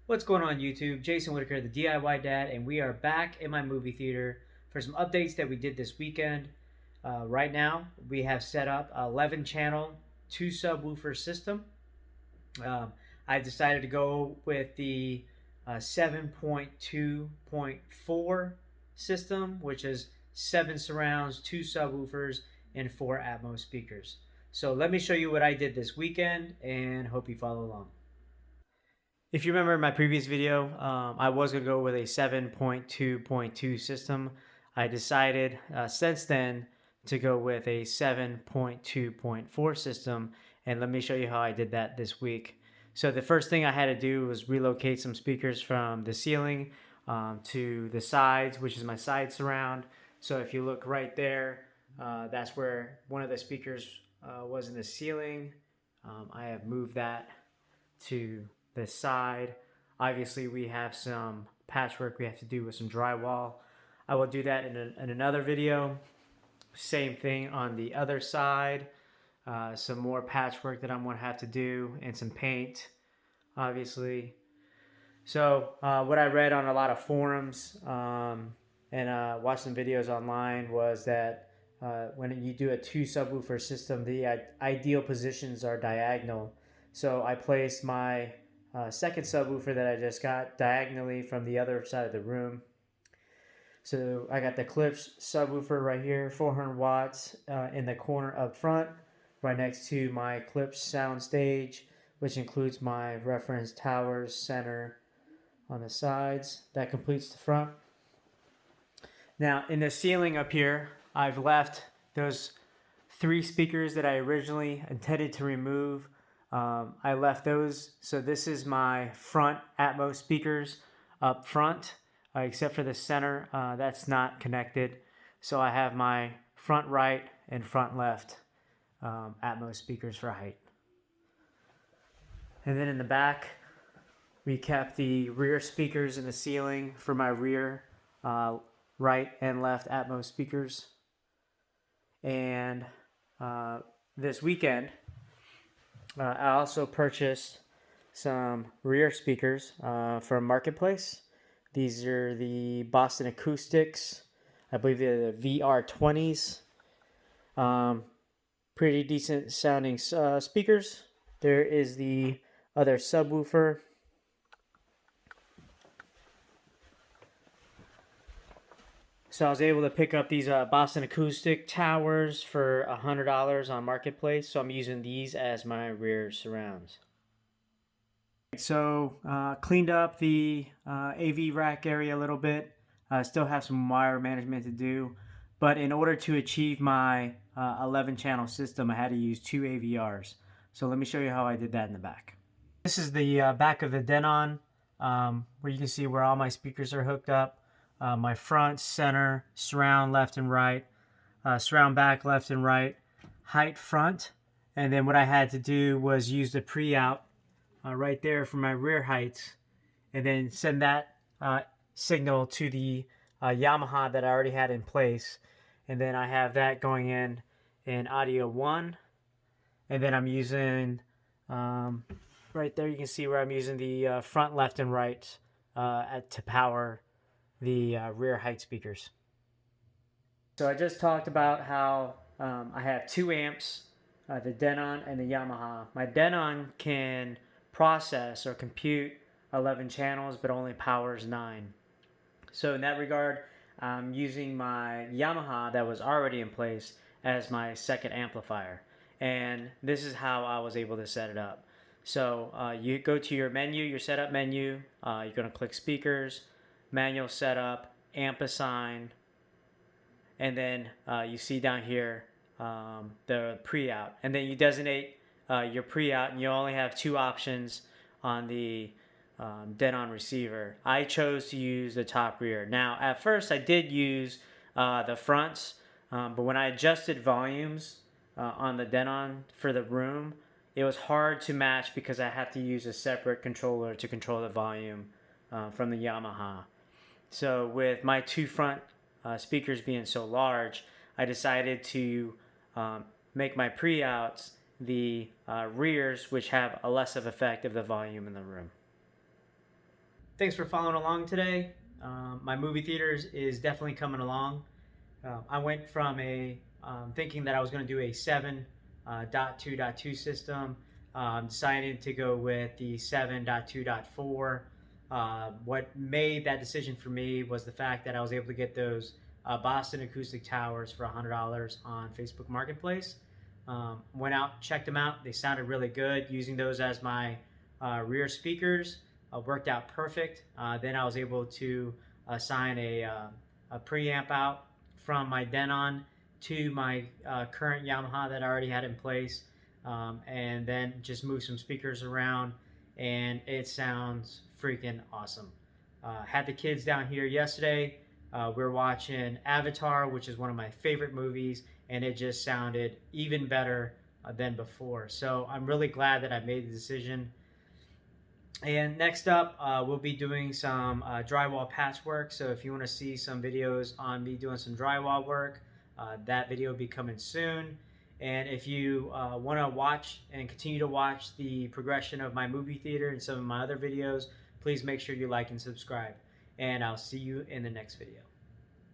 What's going on YouTube? Jason Whitaker, the DIY Dad, and we are back in my movie theater for some updates that we did this weekend. Right now, we have set up a 11 channel, 2 subwoofer system. Um, I decided to go with the 7.2.4 system, which is 7 surrounds, 2 subwoofers, and 4 Atmos speakers. So let me show you what I did this weekend and hope you follow along. If you remember my previous video, I was going to go with a 7.2.2 system. I decided since then to go with a 7.2.4 system, and let me show you how I did that this week. So the first thing I had to do was relocate some speakers from the ceiling to the sides, which is my side surround. So if you look right there, that's where one of the speakers was in the ceiling. I have moved that to the side. Obviously, we have some patchwork we have to do with some drywall. I will do that in another video. Same thing on the other side. Some more patchwork that I'm going to have to do and some paint, obviously. So what I read on a lot of forums and watched some videos online was that when you do a 2 subwoofer system, the ideal positions are diagonal. So I placed my second subwoofer that I just got diagonally from the other side of the room. So I got the Clips subwoofer right here, 400 watts in the corner up front, right next to my Clips sound stage, which includes my reference towers center on the sides. That completes the front. Now in the ceiling up here, I've left those 3 speakers that I originally intended to remove. I left those. So this is my front Atmos speakers up front, except for the center. That's not connected. So I have my front right and front left Atmos speakers for height. And then in the back, we kept the rear speakers in the ceiling for my rear right and left Atmos speakers. And this weekend, I also purchased some rear speakers from Marketplace. These are the Boston Acoustics. I believe they're the VR20s. Pretty decent sounding speakers. There is the other subwoofer. So I was able to pick up these Boston Acoustic towers for $100 on Marketplace. So I'm using these as my rear surrounds. So cleaned up the AV rack area a little bit. Still have some wire management to do. But in order to achieve my 11 channel system, I had to use 2 AVRs. So let me show you how I did that in the back. This is the back of the Denon, where you can see where all my speakers are hooked up. My front, center, surround left and right, surround back left and right, height front. And then what I had to do was use the pre-out right there for my rear heights, and then send that signal to the Yamaha that I already had in place. And then I have that going in audio 1. And then I'm using, right there you can see where I'm using the front left and right to power the rear height speakers. So I just talked about how I have 2 amps, the Denon and the Yamaha. My Denon can process or compute 11 channels, but only powers 9. So in that regard, I'm using my Yamaha that was already in place as my second amplifier. And this is how I was able to set it up. So you go to your menu, your setup menu, you're going to click speakers, manual setup, amp assign, and then you see down here the pre-out. And then you designate your pre-out, and you only have 2 options on the Denon receiver. I chose to use the top rear. Now, at first I did use the fronts, but when I adjusted volumes on the Denon for the room, it was hard to match because I have to use a separate controller to control the volume from the Yamaha. So with my 2 front speakers being so large, I decided to make my pre-outs the rears, which have a less of effect of the volume in the room. thanks for following along today. My movie theaters is definitely coming along. I went from thinking that I was going to do a 7.2.2 system, decided to go with the 7.2.4. What made that decision for me was the fact that I was able to get those Boston acoustic towers for $100 on Facebook Marketplace. Went out, checked them out. They sounded really good. Using those as my rear speakers worked out perfect. Then I was able to assign a preamp out from my Denon to my current Yamaha that I already had in place, and then just move some speakers around, and it sounds freaking awesome. Had the kids down here yesterday. We were watching Avatar, which is one of my favorite movies, and it just sounded even better than before. So I'm really glad that I made the decision. And next up, we'll be doing some drywall patchwork. So if you want to see some videos on me doing some drywall work, that video will be coming soon. And if you want to watch and continue to watch the progression of my movie theater and some of my other videos, please make sure you like and subscribe. And I'll see you in the next video.